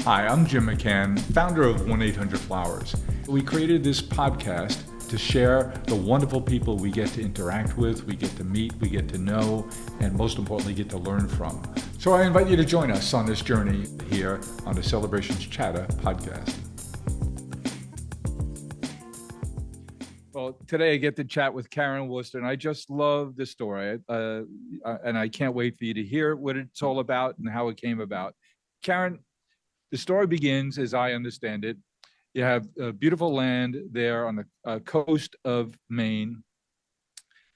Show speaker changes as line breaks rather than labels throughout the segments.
Hi, I'm Jim McCann, founder of 1-800-Flowers. We created this podcast to share the wonderful people we get to interact with, we get to meet, we get to know, and most importantly, get to learn from. So I invite you to join us on this journey here on the Celebrations Chatter podcast. Well, today I get to chat with Karen Worcester, and I just love this story, and I can't wait for you to hear what it's all about and how it came about. Karen, the story begins, as I understand it. You have beautiful land there on the coast of Maine.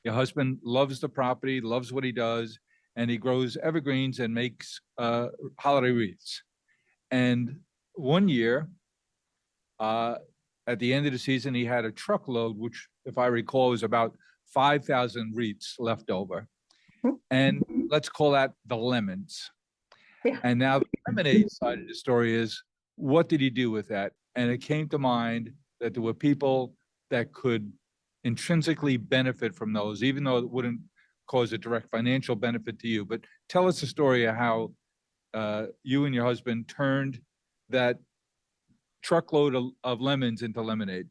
Your husband loves the property, loves what he does, and he grows evergreens and makes holiday wreaths. And one year, at the end of the season, he had a truckload, which, if I recall, was about 5,000 wreaths left over. And let's call that the lemons.
Yeah.
And now the lemonade side of the story is, what did he do with that? And it came to mind that there were people that could intrinsically benefit from those, even though it wouldn't cause a direct financial benefit to you. But tell us the story of how you and your husband turned that truckload of lemons into lemonade.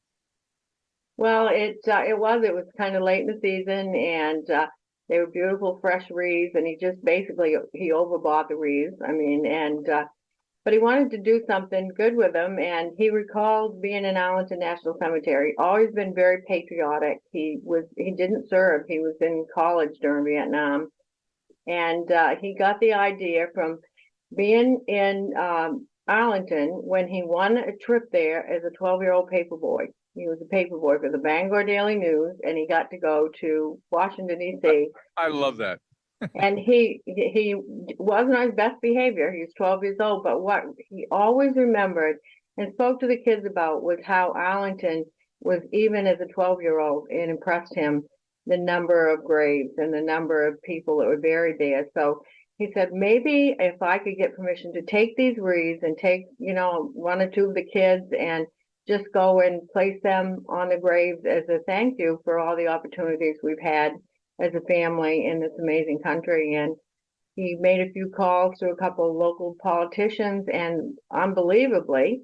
Well, it was kind of late in the season, and they were beautiful fresh wreaths, and he overbought the wreaths. But he wanted to do something good with them, and he recalled being in Arlington National Cemetery. Always been very patriotic. He didn't serve. He was in college during Vietnam, and he got the idea from being in Arlington when he won a trip there as a 12-year-old paperboy. He was a paperboy for the Bangor Daily News, and he got to go to Washington, D.C.
I love that.
And he wasn't on his best behavior. He was 12 years old, but what he always remembered and spoke to the kids about was how Arlington was, even as a 12-year-old, it impressed him, the number of graves and the number of people that were buried there. So he said, maybe if I could get permission to take these wreaths and take, one or two of the kids and just go and place them on the graves as a thank you for all the opportunities we've had as a family in this amazing country. And he made a few calls to a couple of local politicians, and unbelievably,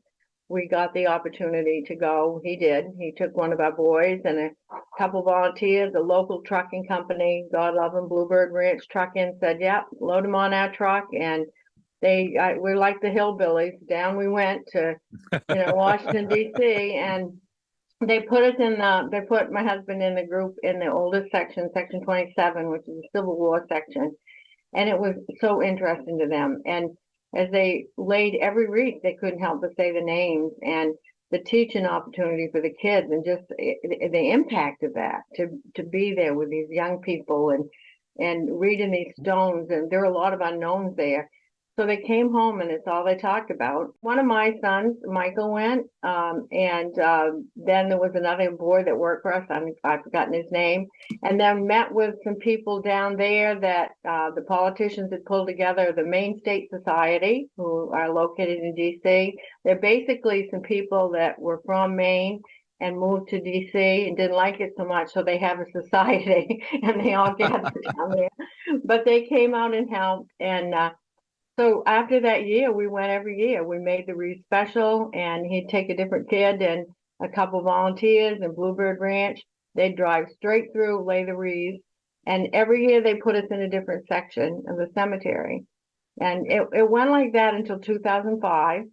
we got the opportunity to go. He did. He took one of our boys and a couple of volunteers, a local trucking company, God love them, Bluebird Ranch Trucking, said, yeah, load them on our truck. And we're like the hillbillies. Down we went to, Washington, D.C., and they put my husband in the group in the oldest section, section 27, which is the Civil War section. And it was so interesting to them. And as they laid every wreath, they couldn't help but say the names and the teaching opportunity for the kids, and just the impact of that, to be there with these young people and reading these stones. And there are a lot of unknowns there. So they came home, and it's all they talked about. One of my sons, Michael, went, and then there was another boy that worked for us. I've forgotten his name. And then met with some people down there that the politicians had pulled together, the Maine State Society, who are located in D.C. They're basically some people that were from Maine and moved to D.C. and didn't like it so much, so they have a society, and they all gathered down there. But they came out and helped, and so after that year, we went every year. We made the wreath special, and he'd take a different kid and a couple of volunteers in Bluebird Ranch. They'd drive straight through, lay the wreaths, and every year they put us in a different section of the cemetery. And it went like that until 2005.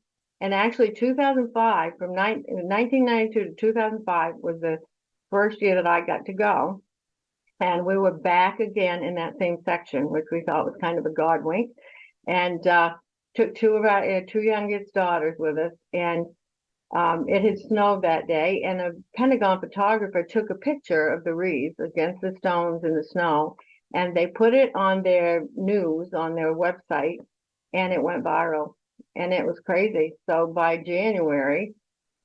And actually 2005, from 1992 to 2005 was the first year that I got to go. And we were back again in that same section, which we thought was kind of a God wink. And took two of our two youngest daughters with us, and it had snowed that day, and a Pentagon photographer took a picture of the wreaths against the stones in the snow, and they put it on their news on their website, and it went viral, and it was crazy. So by January,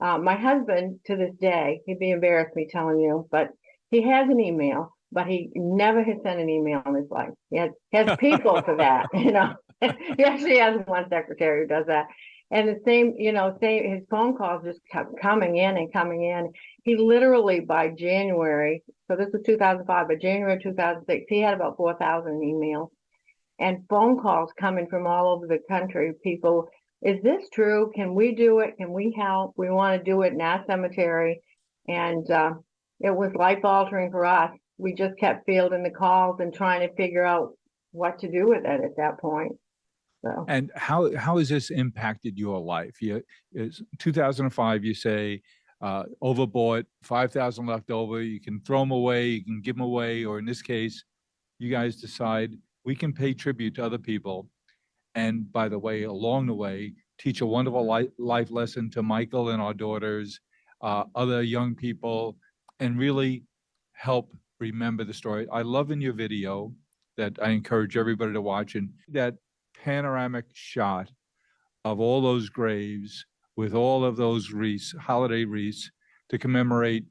my husband, to this day, he'd be embarrassed me telling you, but he has an email, but he never has sent an email in his life. He has people for that, He actually has one secretary who does that. And the same, his phone calls just kept coming in and coming in. He literally, by January, so this was 2005, by January 2006, he had about 4,000 emails and phone calls coming from all over the country, people is this true? Can we do it? Can we help? We want to do it in our cemetery. And it was life altering for us. We just kept fielding the calls and trying to figure out what to do with it at that point. So.
And how has this impacted your life? It's 2005, you say, overbought, 5,000 left over. You can throw them away, you can give them away, or in this case, you guys decide we can pay tribute to other people. And by the way, along the way, teach a wonderful life lesson to Michael and our daughters, other young people, and really help remember the story. I love in your video that I encourage everybody to watch, and that panoramic shot of all those graves with all of those wreaths, holiday wreaths, to commemorate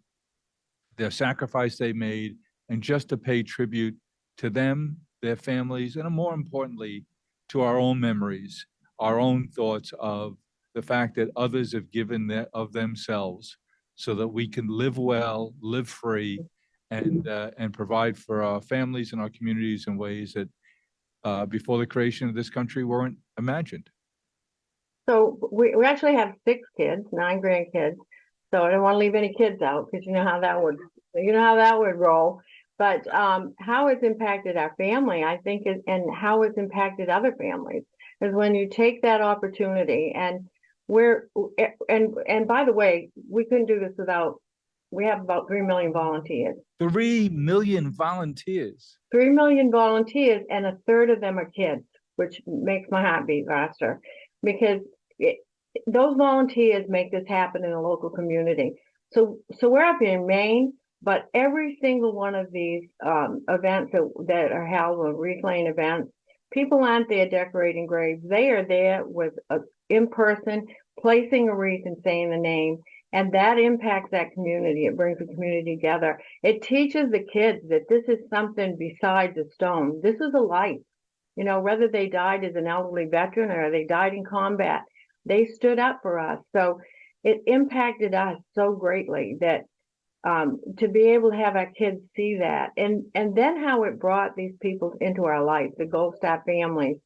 their sacrifice they made and just to pay tribute to them, their families, and more importantly, to our own memories, our own thoughts of the fact that others have given of themselves so that we can live well, live free, and provide for our families and our communities in ways that before the creation of this country weren't imagined.
So we actually have 6 kids, 9 grandkids. So I don't want to leave any kids out because you know how that would roll. But how it's impacted our family, I think, and how it's impacted other families is when you take that opportunity and and by the way, we couldn't do this without. We have about 3 million volunteers.
3 million volunteers.
3 million volunteers, and a third of them are kids, which makes my heart beat faster because those volunteers make this happen in the local community. So we're up in Maine, but every single one of these events that are held, or wreath laying events, people aren't there decorating graves. They are there with in person, placing a wreath and saying the name. And that impacts that community. It brings the community together. It teaches the kids that this is something besides a stone. This is a life. You know, whether they died as an elderly veteran or they died in combat, they stood up for us. So it impacted us so greatly that to be able to have our kids see that, and then how it brought these people into our life, the Gold Star families.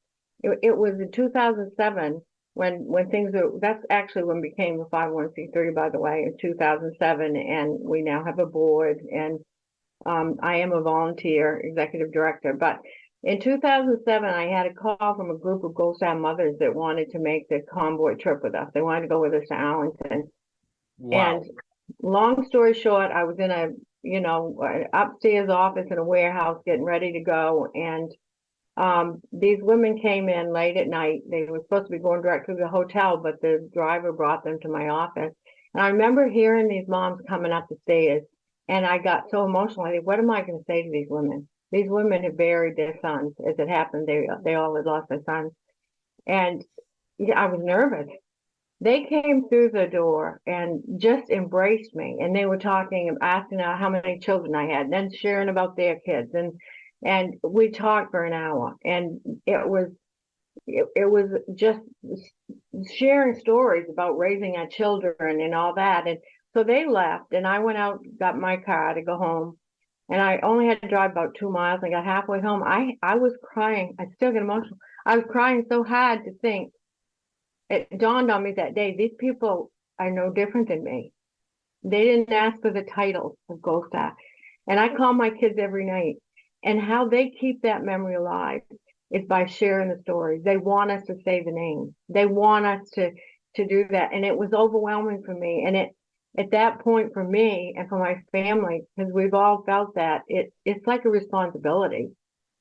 It was in 2007 when things were, that's actually when we became a 501c3, by the way, in 2007, and we now have a board, and I am a volunteer executive director. But in 2007, I had a call from a group of Gold Star mothers that wanted to make the convoy trip with us. They wanted to go with us to Arlington.
Wow.
And long story short, I was in a, an upstairs office in a warehouse getting ready to go. And these women came in late at night. They were supposed to be going directly to the hotel, but the driver brought them to my office. And I remember hearing these moms coming up the stairs, and I got so emotional. I said, what am I going to say to these women? These women have buried their sons. As it happened, they all had lost their sons. And I was nervous. They came through the door and just embraced me. And they were talking, asking how many children I had, and then sharing about their kids. And we talked for an hour, and it was just sharing stories about raising our children and all that. And so they left, and I went out, got my car to go home, and I only had to drive about 2 miles. I got halfway home. I was crying. I still get emotional. I was crying so hard to think. It dawned on me that day, these people are no different than me. They didn't ask for the title of Gold Star. And I call my kids every night. And how they keep that memory alive is by sharing the stories. They want us to say the name. They want us to do that. And it was overwhelming for me. And at that point for me and for my family, because we've all felt that, it's like a responsibility.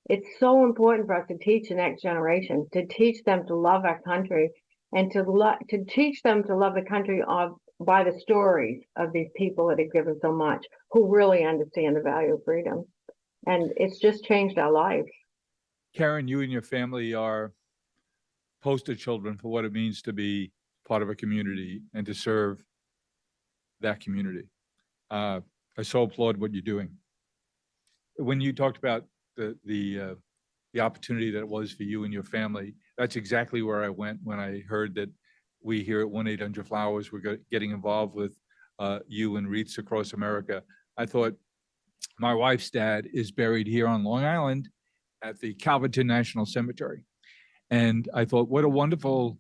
It's so important for us to teach the next generation, to teach them to love our country, and to teach them to love the country by the stories of these people that have given so much, who really understand the value of freedom. And it's just changed our lives.
Karen, you and your family are poster children for what it means to be part of a community and to serve that community. I so applaud what you're doing. When you talked about the opportunity that it was for you and your family, that's exactly where I went when I heard that we here at 1-800-Flowers were getting involved with you and Wreaths Across America. I thought, my wife's dad is buried here on Long Island at the Calverton National Cemetery. And I thought, what a wonderful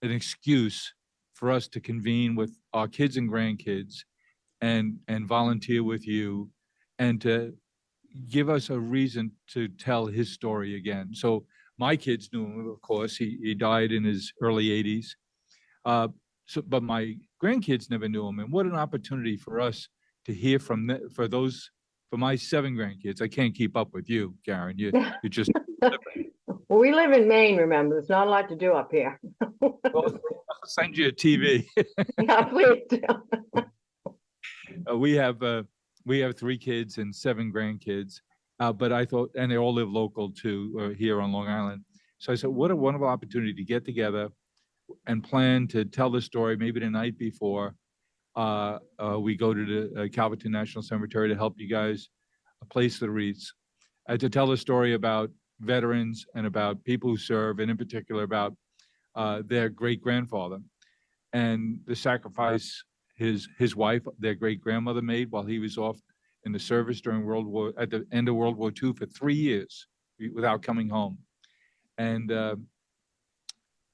an excuse for us to convene with our kids and grandkids and volunteer with you and to give us a reason to tell his story again. So my kids knew him, of course. He died in his early 80s. But my grandkids never knew him. And what an opportunity for us to hear from for my 7 grandkids. I can't keep up with you, Karen. You just.
Well, we live in Maine, remember. There's not a lot to do up here.
Well, I'll send you a TV.
Yeah, please do.
We have 3 kids and 7 grandkids, but I thought, and they all live local too, here on Long Island. So I said, what a wonderful opportunity to get together and plan to tell the story. Maybe the night before we go to the Calverton National Cemetery to help you guys place the wreaths, to tell the story about veterans and about people who serve, and in particular about their great grandfather and the sacrifice his wife, their great grandmother, made while he was off in the service at the end of World War II for 3 years without coming home, and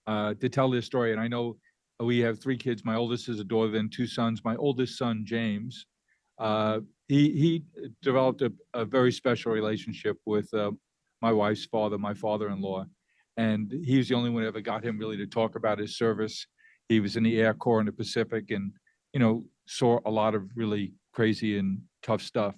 to tell this story. And I know we have 3 kids. My oldest is a daughter, then 2 sons. My oldest son, James, he developed a very special relationship with my wife's father, my father-in-law, and he was the only one who ever got him really to talk about his service. He was in the Air Corps in the Pacific, and saw a lot of really crazy and tough stuff.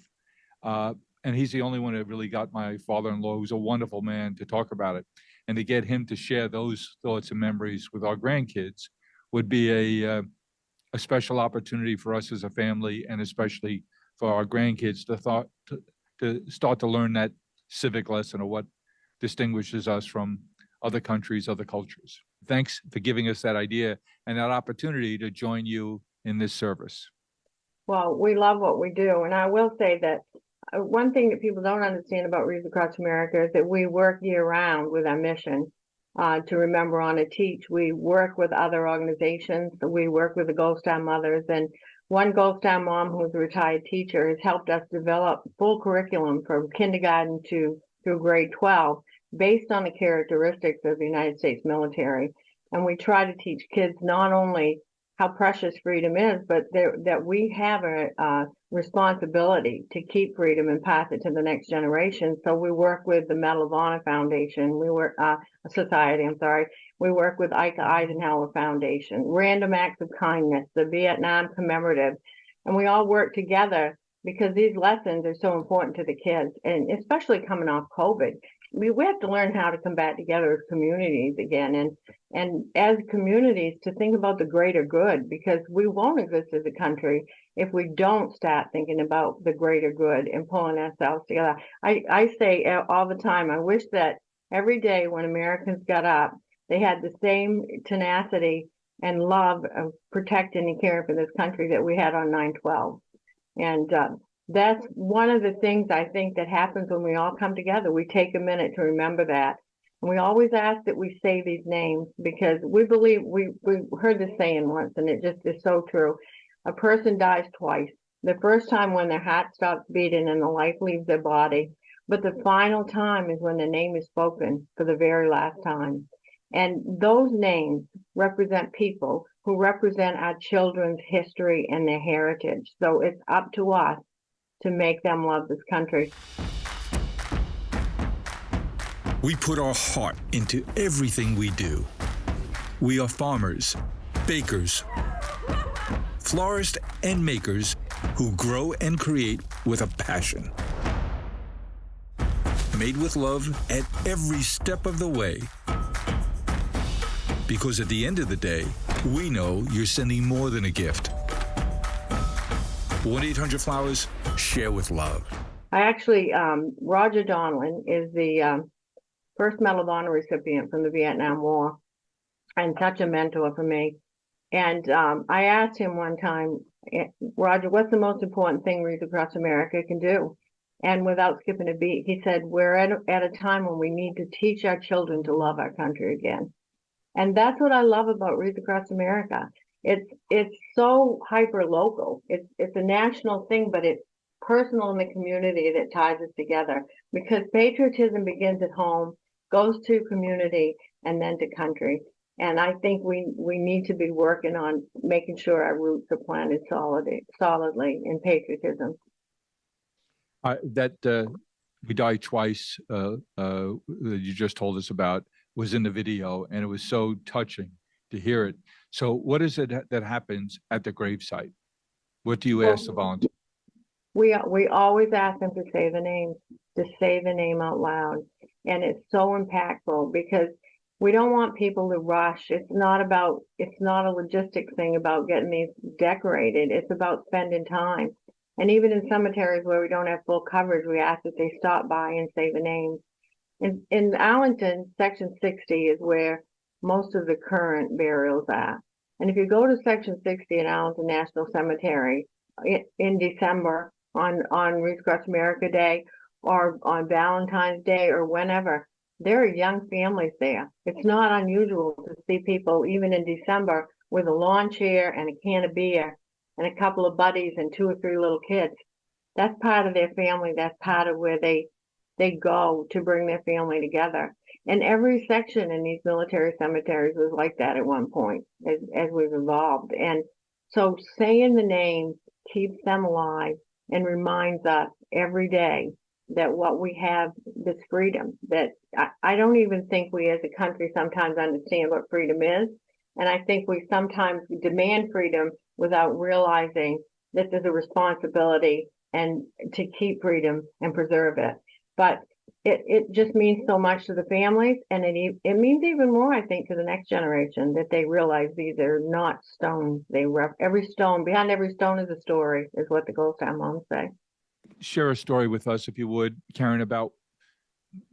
And he's the only one that really got my father-in-law, who's a wonderful man, to talk about it. And to get him to share those thoughts and memories with our grandkids would be a special opportunity for us as a family, and especially for our grandkids to start to learn that civic lesson of what distinguishes us from other countries, other cultures. Thanks for giving us that idea and that opportunity to join you in this service.
Well, we love what we do. And I will say that one thing that people don't understand about Wreaths Across America is that we work year round with our mission to remember, honor, teach. We work with other organizations. We work with the Gold Star Mothers. And one Gold Star mom, who's a retired teacher, has helped us develop full curriculum from kindergarten through grade 12 based on the characteristics of the United States military. And we try to teach kids not only how precious freedom is, but that we have a responsibility to keep freedom and pass it to the next generation. So we work with the Medal of Honor Foundation, Society, we work with Ike Eisenhower Foundation, Random Acts of Kindness, the Vietnam Commemorative, and we all work together because these lessons are so important to the kids, and especially coming off COVID. We have to learn how to come back together as communities again, and as communities to think about the greater good, because we won't exist as a country if we don't start thinking about the greater good and pulling ourselves together. I say all the time, I wish that every day when Americans got up, they had the same tenacity and love of protecting and caring for this country that we had on 9/12. And that's one of the things I think that happens when we all come together. We take a minute to remember that. And we always ask that we say these names because we believe, we heard this saying once, and it just is so true. A person dies twice. The first time when their heart stops beating and the life leaves their body. But the final time is when the name is spoken for the very last time. And those names represent people who represent our children's history and their heritage. So it's up to us to make them love this country.
We put our heart into everything we do. We are farmers, bakers, florists, and makers who grow and create with a passion. Made with love at every step of the way. Because at the end of the day, we know you're sending more than a gift. 1-800-Flowers, share with love.
I actually, Roger Donlin is the first Medal of Honor recipient from the Vietnam War, and such a mentor for me. And I asked him one time, Roger, what's the most important thing Wreaths Across America can do? And without skipping a beat, he said, we're at a time when we need to teach our children to love our country again. And that's what I love about Wreaths Across America. It's so hyper local. It's a national thing, but it's personal in the community that ties us together, because patriotism begins at home, goes to community, and then to country. And I think we need to be working on making sure our roots are planted solidly in patriotism.
That we die twice that you just told us about was in the video, and it was so touching to hear it. So, what is it that happens at the gravesite? What do you ask the
Well,
volunteer?
we always ask them to say the name, out loud. And it's so impactful because we don't want people to rush. It's not a logistics thing about getting these decorated. It's about spending time. And even in cemeteries where we don't have full coverage, we ask that they stop by and say the names. In Arlington, Section 60 is where most of the current burials are. And if you go to Section 60 in Arlington National Cemetery in December on Wreaths Across America Day or on Valentine's Day or whenever, there are young families there. It's not unusual to see people even in December with a lawn chair and a can of beer and a couple of buddies and 2 or 3 little kids. That's part of their family. That's part of where they go to bring their family together. And every section in these military cemeteries was like that at one point as we've evolved. And so saying the names keeps them alive and reminds us every day that what we have, this freedom, that I don't even think we as a country sometimes understand what freedom is. And I think we sometimes demand freedom without realizing that there's a responsibility and to keep freedom and preserve it. But it just means so much to the families, and it means even more, I think, to the next generation that they realize these are not stones. Every stone, behind every stone is a story, is what the Gold Star moms say.
Share a story with us, if you would, Karen, about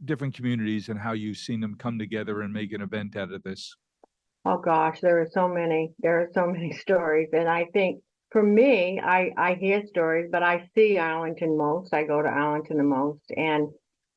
different communities and how you've seen them come together and make an event out of this.
Oh gosh, there are so many. There are so many stories, and I think for me, I hear stories, but I see Arlington most. I go to Arlington the most, and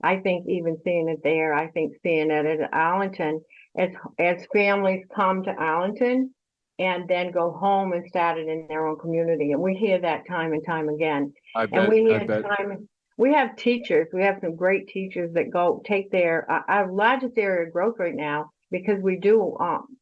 I think even seeing it there, I think seeing it at Arlington, as families come to Arlington and then go home and start it in their own community, and we hear that time and time again.
I
And
bet.
we have teachers. We have some great teachers that go take our largest area of growth right now, because we do,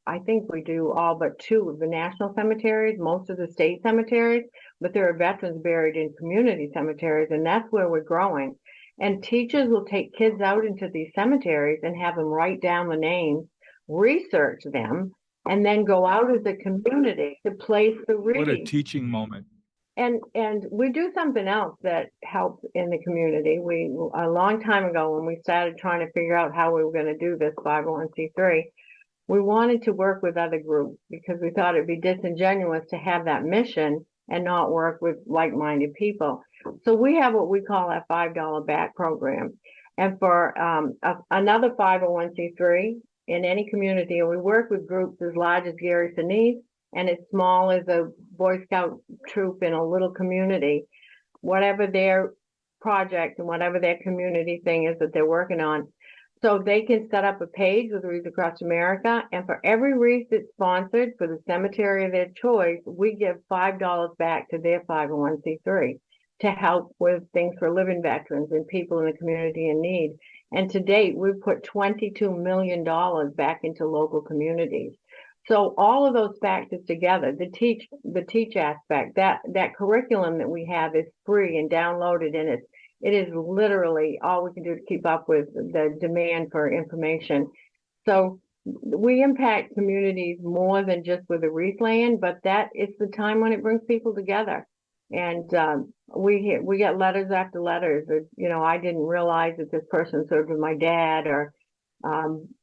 I think we do all but 2 of the national cemeteries, most of the state cemeteries, but there are veterans buried in community cemeteries, and that's where we're growing. And teachers will take kids out into these cemeteries and have them write down the names, research them, and then go out as a community to place the wreath.
What a teaching moment.
And we do something else that helps in the community. A long time ago, when we started trying to figure out how we were going to do this 501c3, we wanted to work with other groups because we thought it'd be disingenuous to have that mission and not work with like-minded people. So we have what we call our $5 back program. And for another 501c3 in any community, and we work with groups as large as Gary Sinise and as small as a Boy Scout troop in a little community, whatever their project and whatever their community thing is that they're working on. So they can set up a page with Wreaths Across America, and for every wreath that's sponsored for the cemetery of their choice, we give $5 back to their 501c3 to help with things for living veterans and people in the community in need. And to date, we've put $22 million back into local communities. So all of those factors together, the teach aspect, that curriculum that we have is free and downloaded, and it is literally all we can do to keep up with the demand for information. So we impact communities more than just with the wreath land, but that is the time when it brings people together. And we get letters after letters. I didn't realize that this person served with my dad, or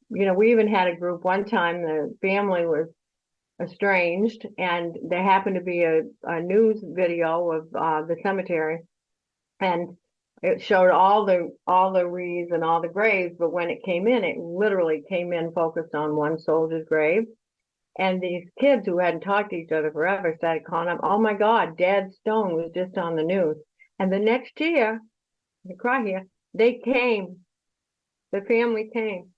we even had a group one time. The family was estranged, and there happened to be a news video of the cemetery, and it showed all the wreaths and all the graves. But when it came in, it literally came in focused on one soldier's grave. And these kids who hadn't talked to each other forever started calling up, "Oh my God, Dad's stone was just on the news." And the next year, I cry here, they came. The family came,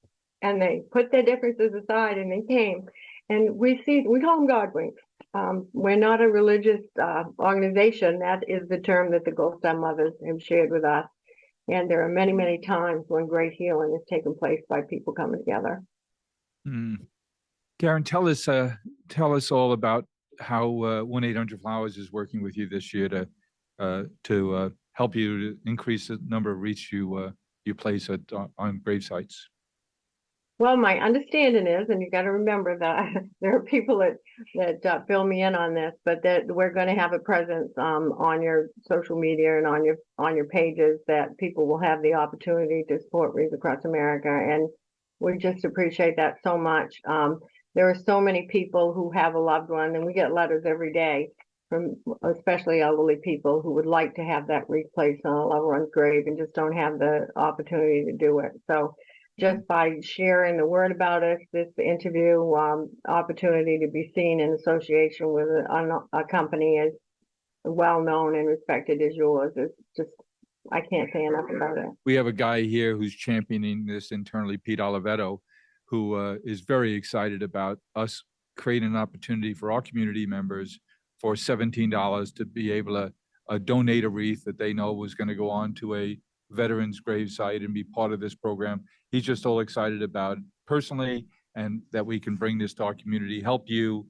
and they put their differences aside, and they came. And we call them God winks. We're not a religious organization. That is the term that the Gold Star mothers have shared with us. And there are many, many times when great healing has taken place by people coming together.
Mm. Karen, tell us all about how 1-800-Flowers is working with you this year to help you to increase the number of wreaths you place on grave sites.
Well, my understanding is, and you got to remember that there are people that fill me in on this, but that we're going to have a presence on your social media and on your pages, that people will have the opportunity to support Wreaths Across America, and we just appreciate that so much. There are so many people who have a loved one, and we get letters every day from especially elderly people who would like to have that wreath placed on a loved one's grave and just don't have the opportunity to do it. So just by sharing the word about us, this interview, opportunity to be seen in association with a company as well known and respected as yours, is just, I can't say enough about it.
We have a guy here who's championing this internally, Pete Olivetto, who is very excited about us creating an opportunity for our community members for $17 to be able to donate a wreath that they know was going to go on to a veteran's grave site and be part of this program. He's just all excited about it personally, and that we can bring this to our community, help you.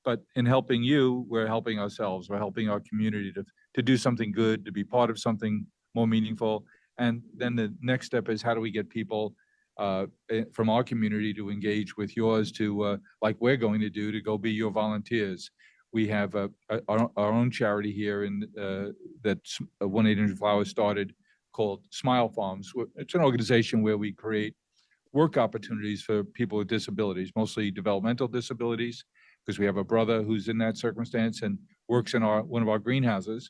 But in helping you, we're helping ourselves. We're helping our community to do something good, to be part of something more meaningful. And then the next step is, how do we get people from our community to engage with yours, to like we're going to do, to go be your volunteers. We have our own charity here that 1-800-Flowers started, called Smile Farms. It's an organization where we create work opportunities for people with disabilities, mostly developmental disabilities, because we have a brother who's in that circumstance and works in one of our greenhouses.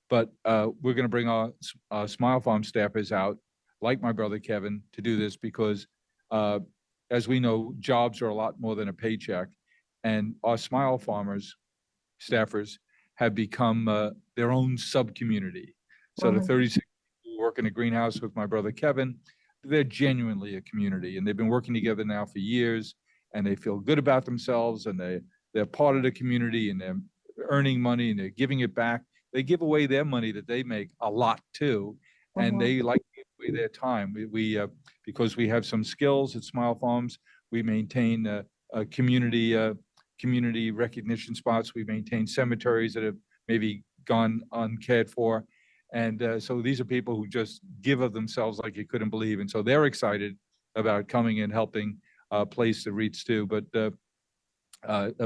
But we're going to bring our Smile Farm staffers out, like my brother Kevin, to do this because, as we know, jobs are a lot more than a paycheck. And our Smile Farmers, staffers, have become their own sub-community. So the 36 who work in a greenhouse with my brother Kevin, they're genuinely a community, and they've been working together now for years, and they feel good about themselves, and they're part of the community, and they're earning money, and they're giving it back. They give away their money that they make a lot too, and they like to give away their time. We because we have some skills at Smile Farms, we maintain a community recognition spots. We maintain cemeteries that have maybe gone uncared for. And so these are people who just give of themselves like you couldn't believe. And so they're excited about coming and helping place the wreaths too. But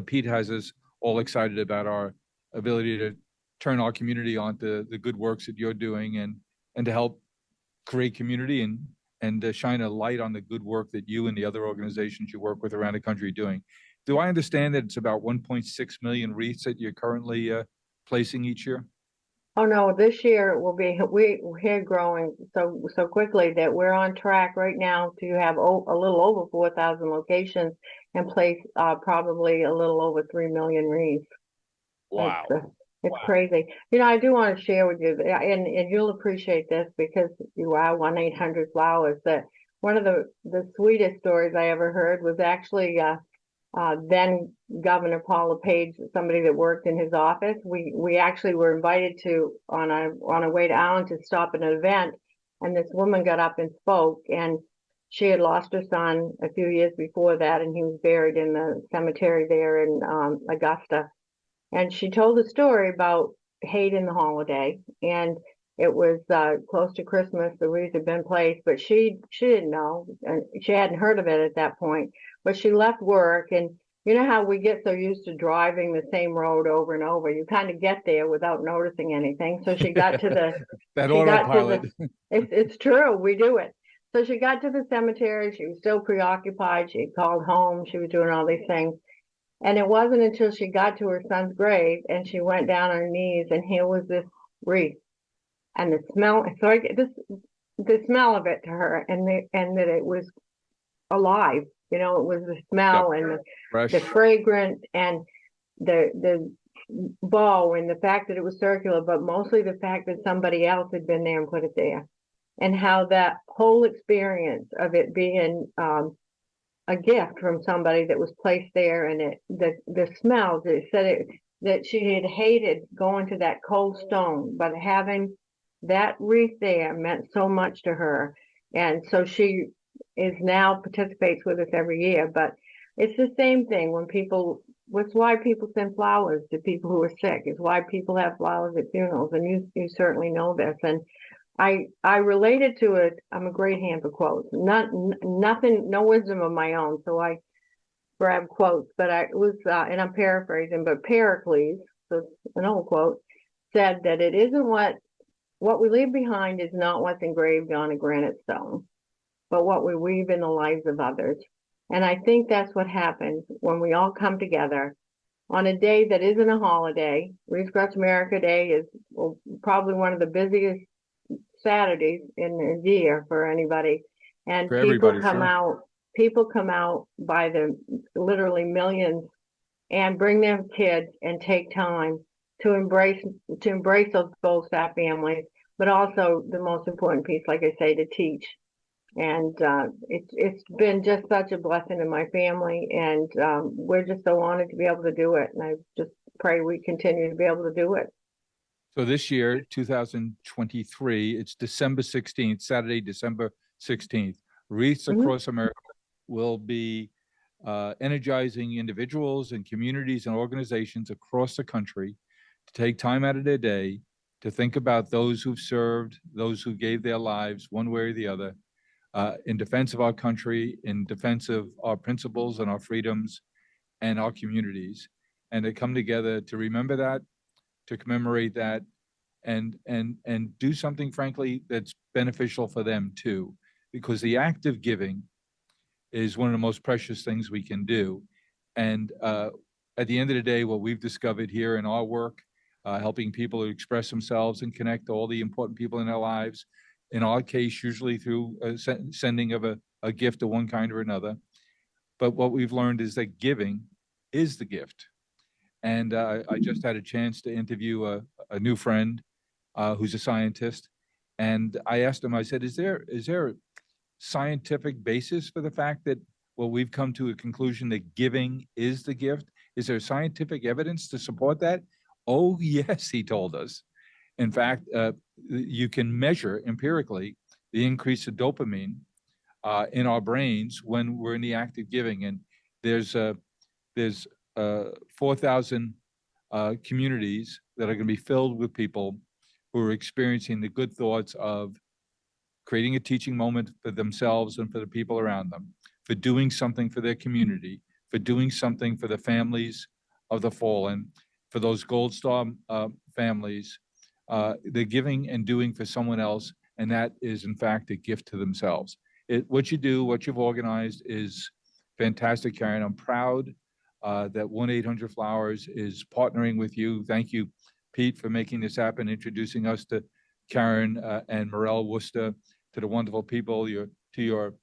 Pete has us all excited about our ability to turn our community onto the good works that you're doing, and to help create community and shine a light on the good work that you and the other organizations you work with around the country are doing. Do I understand that it's about 1.6 million wreaths that you're currently placing each year?
Oh no, this year will be, we're growing so quickly that we're on track right now to have a little over 4,000 locations and place probably a little over 3 million wreaths.
Wow.
It's crazy. You know, I do want to share with you, and you'll appreciate this because you are 1-800-Flowers, that one of the sweetest stories I ever heard was actually then Governor Paul LePage, somebody that worked in his office. We actually were invited to on our way to Allen to stop at an event, and this woman got up and spoke, and she had lost her son a few years before that, and he was buried in the cemetery there in Augusta. And she told a story about hating the holiday, and it was close to Christmas. The wreath had been placed, but she didn't know, and she hadn't heard of it at that point. But she left work, and you know how we get so used to driving the same road over and over, you kind of get there without noticing anything. So she got to the
that autopilot.
It's true, we do it. So she got to the cemetery. She was still preoccupied. She had called home. She was doing all these things. And it wasn't until she got to her son's grave and she went down on her knees, and here was this wreath, and the smell. So I get the smell of it to her, and that it was alive. You know, it was the smell,
Yep.
and the fragrance, and the bow, and the fact that it was circular, but mostly the fact that somebody else had been there and put it there, and how that whole experience of it being a gift from somebody that was placed there, and the smell, it said that she had hated going to that cold stone, but having that wreath there meant so much to her. And so she is now participates with us every year. But It's the same thing when it's why people send flowers to people who are sick. It's why people have flowers at funerals. And you certainly know this. And I related to it. I'm a great hand for quotes. Nothing, no wisdom of my own. So I grab quotes, but and I'm paraphrasing, but Pericles, so it's an old quote, said that it isn't what we leave behind is not what's engraved on a granite stone, but what we weave in the lives of others. And I think that's what happens when we all come together on a day that isn't a holiday. Wreaths Across America Day is probably one of the busiest Saturdays in a year for anybody. And
For everybody,
people come out by the literally millions and bring their kids and take time to embrace those fat families, but also the most important piece, like I say, to teach. And it's been just such a blessing in my family, and we're just so honored to be able to do it. And I just pray we continue to be able to do it.
So this year, 2023, it's December 16th, Saturday, December 16th. Wreaths Across America will be energizing individuals and communities and organizations across the country to take time out of their day to think about those who've served, those who gave their lives one way or the other, in defense of our country, in defense of our principles and our freedoms and our communities. And they come together to remember that, to commemorate that, and do something, frankly, that's beneficial for them too. Because the act of giving is one of the most precious things we can do. And at the end of the day, what we've discovered here in our work, helping people to express themselves and connect to all the important people in their lives, in our case, usually through sending of a gift of one kind or another. But what we've learned is that giving is the gift. And I just had a chance to interview a new friend who's a scientist. And I asked him, I said, is there a scientific basis for the fact that, well, we've come to a conclusion that giving is the gift? Is there scientific evidence to support that? Oh, yes, he told us. In fact, you can measure empirically the increase of dopamine in our brains when we're in the act of giving. And there's 4,000 communities that are going to be filled with people who are experiencing the good thoughts of creating a teaching moment for themselves and for the people around them, for doing something for their community, for doing something for the families of the fallen, for those Gold Star families. They're giving and doing for someone else, and that is, in fact, a gift to themselves. What you do, what you've organized is fantastic, Karen. I'm proud that 1-800-Flowers is partnering with you. Thank you, Pete, for making this happen, introducing us to Karen and Morel Worcester, to the wonderful people, to your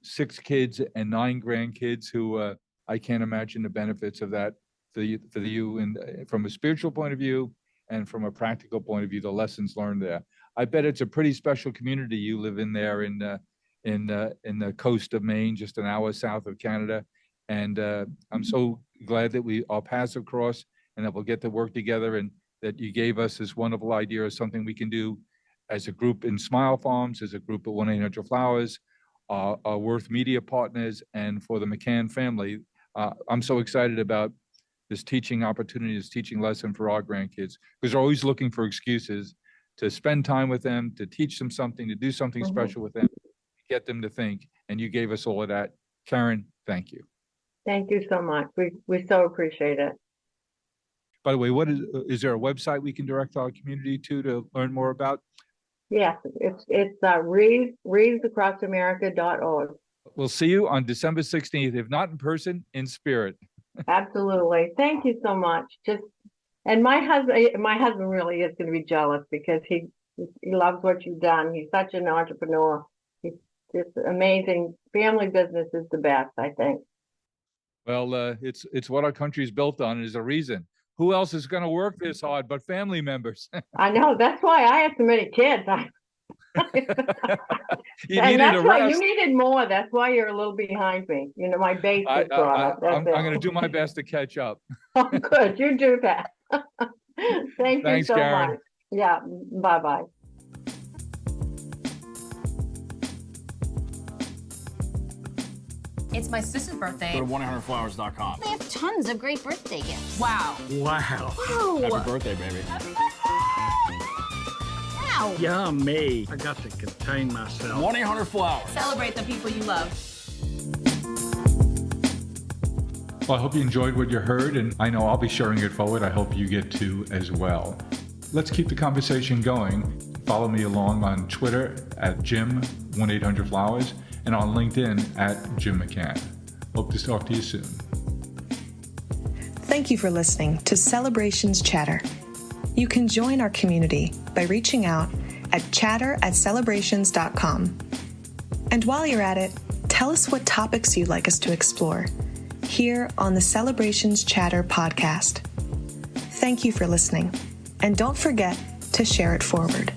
6 kids and 9 grandkids who I can't imagine the benefits of that for you, and from a spiritual point of view and from a practical point of view, the lessons learned there. I bet it's a pretty special community you live in there in the coast of Maine, just an hour south of Canada. And I'm so glad that our paths have crossed and that we'll get to work together, and that you gave us this wonderful idea of something we can do as a group in Smile Farms, as a group at 1-800-Flowers, our Worth Media partners, and for the McCann family. I'm so excited about this teaching opportunity, this teaching lesson for our grandkids, because they're always looking for excuses to spend time with them, to teach them something, to do something special with them, get them to think. And you gave us all of that. Karen, thank you.
Thank you so much. We so appreciate it.
By the way, is there a website we can direct our community to learn more about?
Yes, it's wreathsacrossamerica.org.
We'll see you on December 16th, if not in person, in spirit.
Absolutely. Thank you so much. And my husband really is going to be jealous because he loves what you've done. He's such an entrepreneur. He's just amazing. Family business is the best, I think.
Well, it's what our country is built on, is a reason. Who else is going to work this hard but family members?
I know. That's why I have so many kids.
You needed a rest.
You needed more. That's why you're a little behind me. You know, my base is brought up.
I'm going to do my best to catch up.
Oh, good. You do that. Thanks you so
Karen.
much. Yeah. Bye-bye.
It's my sister's birthday.
Go to 1-800-Flowers.com.
They have tons of great birthday gifts.
Wow.
Wow.
Wow.
Happy birthday, baby.
Wow.
Yummy. I got to contain myself.
1-800-Flowers.
Celebrate the people you love.
Well, I hope you enjoyed what you heard, and I know I'll be sharing it forward. I hope you get to as well. Let's keep the conversation going. Follow me along on Twitter at Jim1800Flowers and on LinkedIn at Jim McCann. Hope to talk to you soon.
Thank you for listening to Celebrations Chatter. You can join our community by reaching out at chatter@celebrations.com. And while you're at it, tell us what topics you'd like us to explore here on the Celebrations Chatter podcast. Thank you for listening, and don't forget to share it forward.